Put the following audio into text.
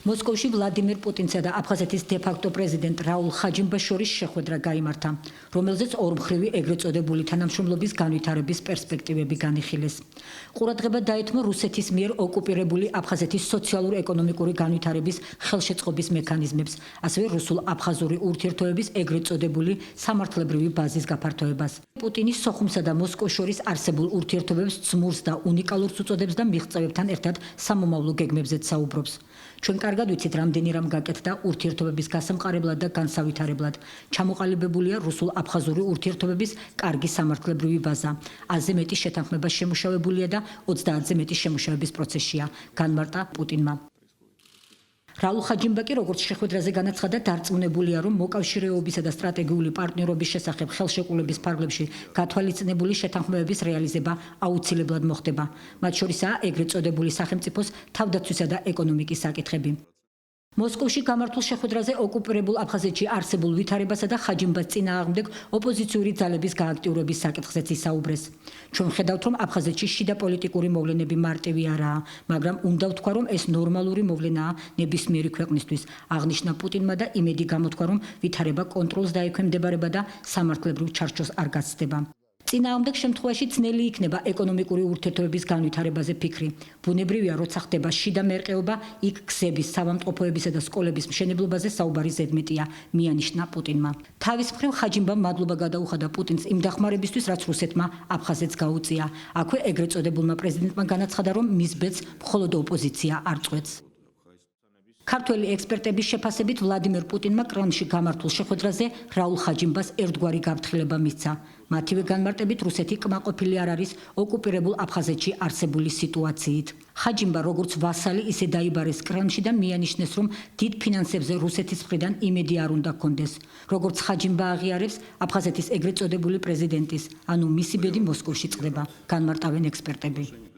მოსკოვში ვლადიმერ პუტინსა და აფხაზეთის დე-ფაქტო პრეზიდენტ რაულ ხაჯიმბას შორის შეხვედრა გაიმართა, რომელზეც ორმხრივი ეგრეთ წოდებული თანამშრომლობის განვითარების პერსპექტივები განიხილეს. ყურადღება დაეთმო რუსეთის მიერ ოკუპირებული აფხაზეთის სოციალურ-ეკონომიკური განვითარების ხელშეწყობის მექანიზმებს, ასევე რუსულ-აფხაზური ურთიერთობების ეგრეთ წოდებული სამართლებრივი ბაზის გაფართოებას. პუტინი სოხუმსა და მოსკოვს შორის არსებულ ურთიერთობებს ძმურს და უნიკალურს უწოდებს და მიღწევებთან ერთად სამომავლო გეგმებზეც საუბრობს. ჩვენ კარგად ვიცით, რამდენი რამ გაკეთდა ურთიერთობების გასამყარებლად და განსავითარებლად. ჩამოყალიბებულია რუსულ-აფხაზური ურთიერთობების კარგი სამართლებრივი ბაზა. 1000-ზე მეტი შეთანხმება შემუშავებულია და 30-ზე მეტი შემუშავების პროცესშია, განმარტა პუტინმა. რაულ ხაჯიმბა კი როგორც შეხვედრაზე განაცხადა, დარწმუნებულია, რომ მოკავშირეობისა და სტრატეგიული პარტნიორობის შესახებ ხელშეკრულების ფარგლებში გათვალისწინებული შეთანხმებების რეალიზება აუცილებლად მოხდება. მათ შორისაა ეგრეთ წოდებული სახელმწიფოს თავდაცვისა და ეკონომიკის საკითხები. მოსკოვში გამართულ შეხვედრაზე ოკუპირებულ აფხაზეთში არსებულ ვითარებასა და ხაჯიმბას წინააღმდეგ ოპოზიციური ძალების გააქტიურების საკითხზეც ისაუბრეს. ჩვენ ვხედავთ, რომ აფხაზეთში შიდა პოლიტიკური მოვლენები მარტივი არაა, მაგრამ უნდა ვთქვა, რომ ეს ნორმალური მოვლენაა ნებისმიერი ქვეყნისთვის, აღნიშნა პუტინმა და იმედი გამოთქვა, რომ ვითარება კონტროლს დაექვემდებარება და სამართლებრივ ჩარჩოს არ გაცდება. წინააღმდეგ შემთხვევაში ძნელი იქნება ეკონომიკური ურთიერთობების განვითარებაზე ფიქრი. ბუნებრივია, როცა ხდება შიდა მერყეობა, იქ გზების, საავადმყოფოებისა და სკოლების მშენებლობაზე საუბარი ზედმეტია, მიანიშნა პუტინმა. თავის მხრივ ხაჯიმბამ მადლობა გადაუხადა პუტინს იმ დახმარებისთვის, რაც რუსეთმა აფხაზეთს გაუწია. აქვე ეგრეთ წოდებულმა პრეზიდენტმა განაცხადა, რომ მის ბედს მხოლოდ ოპოზიცია არ წყვეტს. ქართველი ექსპერტების შეფასებით ვლადიმერ პუტინმა კრემლში გამართულ შეხვედრაზე რაულ ხაჯიმბას ერთგვარი გაფრთხილება მისცა. მათივე განმარტებით, რუსეთი კმაყოფილი არ არის ოკუპირებულ აფხაზეთში არსებული სიტუაციით. ხაჯიმბა როგორც ვასალი ისე დაიბარეს კრემლში და მიანიშნეს, რომ დიდ ფინანსებზე რუსეთის მხრიდან იმედი არ უნდა ჰქონდეს. როგორც ხაჯიმბა აღიარებს, აფხაზეთის ეგრეთ წოდებული პრეზიდენტის, ანუ მისი ბედი მოსკოვში წყდება, განმარტავენ ექსპერტები.